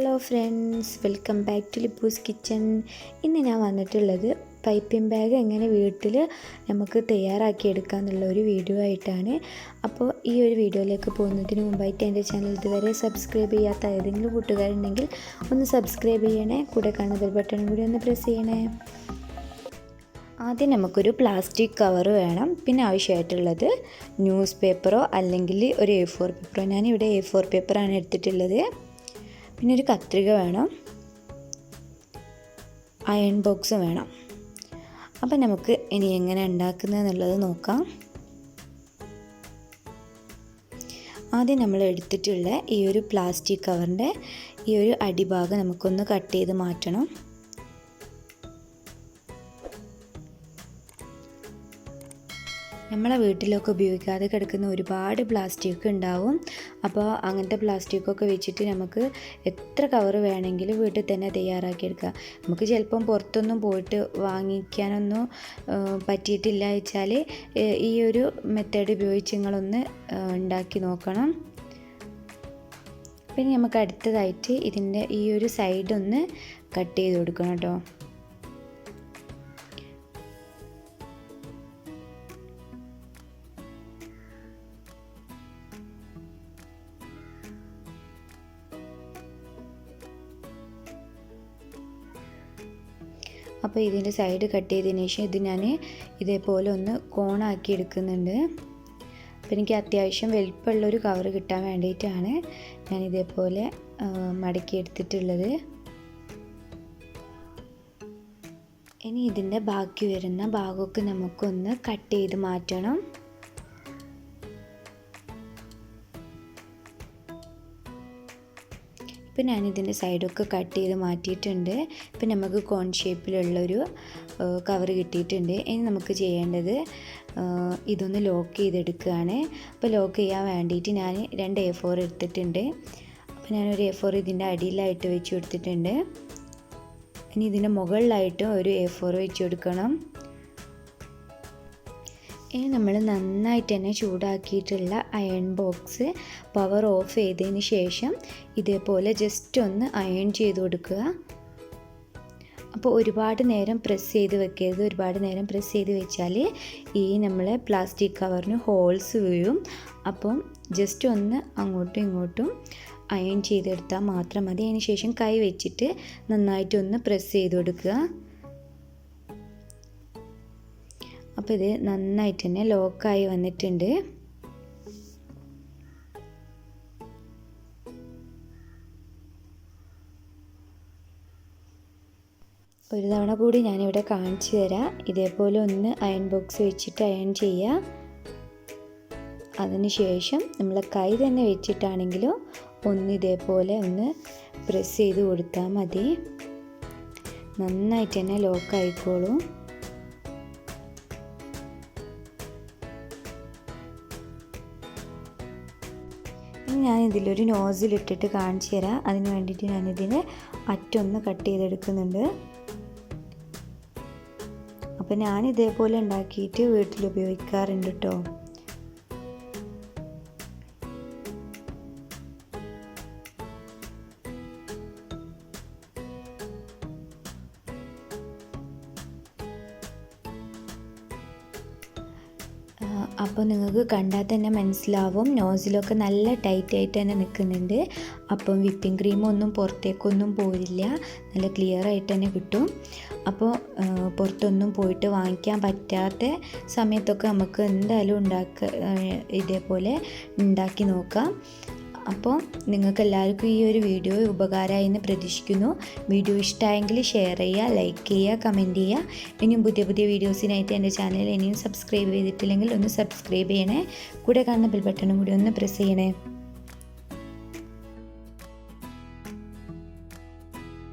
Hello friends, welcome back to Lippus kitchen. ഇന്ന് ഞാൻ വന്നിട്ടുള്ളത് പൈപ്പിംഗ് ബാഗ് എങ്ങനെ വീട്ടിൽ നമുക്ക് തയ്യാറാക്കിയെടുക്കാം എന്നുള്ള ഒരു വീഡിയോ ആയിട്ടാണ്. അപ്പോൾ ഈ ഒരു വീഡിയോയിലേക്ക് പോകുന്നതിന് മുമ്പായിട്ട് എൻ്റെ ചാനൽ ഇതുവരെ സബ്സ്ക്രൈബ് ചെയ്യാത്ത ഏതെങ്കിലും കൂട്ടുകാരുണ്ടെങ്കിൽ ഒന്ന് സബ്സ്ക്രൈബ് ചെയ്യണേ. കൂടെ കാണുന്ന ബെൽ ബട്ടൺ കൂടി ഒന്ന് പ്രസ് ചെയ്യണേ. ആദ്യം നമുക്കൊരു പ്ലാസ്റ്റിക് കവർ വേണം. പിന്നെ ആവശ്യമായിട്ടുള്ളത് ന്യൂസ് പേപ്പറോ അല്ലെങ്കിൽ ഒരു A4 പേപ്പറോ. ഞാനിവിടെ A4 പേപ്പറാണ് എടുത്തിട്ടുള്ളത്. പിന്നെ ഒരു കത്രിക വേണം, അയൺ ബോക്സ് വേണം. അപ്പം നമുക്ക് ഇനി എങ്ങനെ ഉണ്ടാക്കുന്നതെന്നുള്ളത് നോക്കാം. ആദ്യം നമ്മൾ എടുത്തിട്ടുള്ള ഈ ഒരു പ്ലാസ്റ്റിക് കവറിൻ്റെ ഈ ഒരു അടിഭാഗം നമുക്കൊന്ന് കട്ട് ചെയ്ത് മാറ്റണം. നമ്മളെ വീട്ടിലൊക്കെ ഉപയോഗിക്കാതെ കിടക്കുന്ന ഒരുപാട് പ്ലാസ്റ്റിക് ഉണ്ടാവും. അപ്പോൾ അങ്ങനത്തെ പ്ലാസ്റ്റിക്കൊക്കെ വെച്ചിട്ട് നമുക്ക് എത്ര കവർ വേണമെങ്കിലും വീട്ടിൽ തന്നെ തയ്യാറാക്കിയെടുക്കാം. നമുക്ക് ചിലപ്പം പുറത്തൊന്നും പോയിട്ട് വാങ്ങിക്കാനൊന്നും പറ്റിയിട്ടില്ല വെച്ചാൽ ഈ ഒരു മെത്തേഡ് ഉപയോഗിച്ച് നിങ്ങളൊന്ന് ഉണ്ടാക്കി നോക്കണം. പിന്നെ നമുക്ക് അടുത്തതായിട്ട് ഇതിൻ്റെ ഈ ഒരു സൈഡ് ഒന്ന് കട്ട് ചെയ്ത് കൊടുക്കണം കേട്ടോ. അപ്പോൾ ഇതിൻ്റെ സൈഡ് കട്ട് ചെയ്തതിന് ശേഷം ഇത് ഞാൻ ഇതേപോലെ ഒന്ന് കോണാക്കി എടുക്കുന്നുണ്ട്. അപ്പോൾ എനിക്ക് അത്യാവശ്യം വലിപ്പമുള്ളൊരു കവർ കിട്ടാൻ വേണ്ടിയിട്ടാണ് ഞാൻ ഇതേപോലെ മടക്കി എടുത്തിട്ടുള്ളത്. ഇനി ഇതിൻ്റെ ബാക്കി വരുന്ന ഭാഗമൊക്കെ നമുക്കൊന്ന് കട്ട് ചെയ്ത് മാറ്റണം. ഇപ്പം ഞാനിതിൻ്റെ സൈഡൊക്കെ കട്ട് ചെയ്ത് മാറ്റിയിട്ടുണ്ട്. ഇപ്പം നമുക്ക് കോൺ ഷേപ്പിലുള്ളൊരു കവർ കിട്ടിയിട്ടുണ്ട്. ഇനി നമുക്ക് ചെയ്യേണ്ടത് ഇതൊന്ന് ലോക്ക് ചെയ്തെടുക്കുകയാണ്. അപ്പോൾ ലോക്ക് ചെയ്യാൻ വേണ്ടിയിട്ട് ഞാൻ 2 A4 എടുത്തിട്ടുണ്ട്. അപ്പോൾ ഞാനൊരു A4 ഇതിൻ്റെ അടിയിലായിട്ട് വെച്ച് കൊടുത്തിട്ടുണ്ട്. ഇനി ഇതിൻ്റെ മുകളിലായിട്ട് ഒരു A4 വെച്ച് കൊടുക്കണം. ഇനി നമ്മൾ നന്നായിട്ട് തന്നെ ചൂടാക്കിയിട്ടുള്ള അയൺ ബോക്സ് പവർ ഓഫ് ചെയ്തതിന് ശേഷം ഇതേപോലെ ജസ്റ്റ് ഒന്ന് അയൺ ചെയ്ത് കൊടുക്കുക. അപ്പോൾ ഒരുപാട് നേരം പ്രസ് ചെയ്ത് വെക്കരുത്. ഒരുപാട് നേരം പ്രസ് ചെയ്ത് വെച്ചാൽ ഈ നമ്മളെ പ്ലാസ്റ്റിക് കവറിന് ഹോൾസ് വീഴും. അപ്പം ജസ്റ്റ് ഒന്ന് അങ്ങോട്ടും ഇങ്ങോട്ടും അയൺ ചെയ്തെടുത്താൽ മാത്രം മതി. അതിന് ശേഷം കൈ വെച്ചിട്ട് നന്നായിട്ടൊന്ന് പ്രസ് ചെയ്ത് കൊടുക്കുക. അപ്പോൾ ഇത് നന്നായിട്ട് തന്നെ ലോക്കായി വന്നിട്ടുണ്ട്. ഒരു തവണ കൂടി ഞാനിവിടെ കാണിച്ചു തരാം. ഇതേപോലെ ഒന്ന് അയൺ ബോക്സ് വെച്ചിട്ട് അയൺ ചെയ്യുക. അതിന് ശേഷം നമ്മൾ കൈ തന്നെ വെച്ചിട്ടാണെങ്കിലും ഒന്ന് ഇതേപോലെ ഒന്ന് പ്രസ് ചെയ്ത് കൊടുത്താൽ മതി. നന്നായിട്ട് തന്നെ ലോക്കായിക്കോളും. ഞാൻ ഇതിലൊരു നോസിൽ ഇട്ടിട്ട് കാണിച്ചു തരാം. അതിന് വേണ്ടിയിട്ട് ഞാനിതിന് അറ്റൊന്ന് കട്ട് ചെയ്തെടുക്കുന്നുണ്ട്. അപ്പോൾ ഞാൻ ഇതേപോലെ ഉണ്ടാക്കിയിട്ട് വീട്ടിൽ ഉപയോഗിക്കാറുണ്ട് കേട്ടോ. അപ്പോൾ നിങ്ങൾക്ക് കണ്ടാൽ തന്നെ മനസ്സിലാവും നോസിലൊക്കെ നല്ല ടൈറ്റായിട്ട് തന്നെ നിൽക്കുന്നുണ്ട്. അപ്പം വിപ്പിംഗ് ക്രീമൊന്നും പുറത്തേക്കൊന്നും പോരില്ല, നല്ല ക്ലിയർ ആയിട്ട് തന്നെ കിട്ടും. അപ്പോൾ പുറത്തൊന്നും പോയിട്ട് വാങ്ങിക്കാൻ പറ്റാത്ത സമയത്തൊക്കെ നമുക്ക് എന്തായാലും ഇതേപോലെ ഉണ്ടാക്കി നോക്കാം. അപ്പോൾ നിങ്ങൾക്ക് എല്ലാവർക്കും ഈ ഒരു വീഡിയോ ഉപകാരമായി എന്ന് പ്രതീക്ഷിക്കുന്നു. വീഡിയോ ഇഷ്ടമായെങ്കിൽ ഷെയർ ചെയ്യുക, ലൈക്ക് ചെയ്യുക, കമൻറ്റ് ചെയ്യുക. ഇനിയും പുതിയ പുതിയ വീഡിയോസിനായിട്ട് എൻ്റെ ചാനൽ ഇനിയും സബ്സ്ക്രൈബ് ചെയ്തിട്ടില്ലെങ്കിൽ ഒന്ന് സബ്സ്ക്രൈബ് ചെയ്യണേ. കൂടെ കാണുന്ന ബെൽ ബട്ടണും കൂടി ഒന്ന് പ്രസ് ചെയ്യണേ.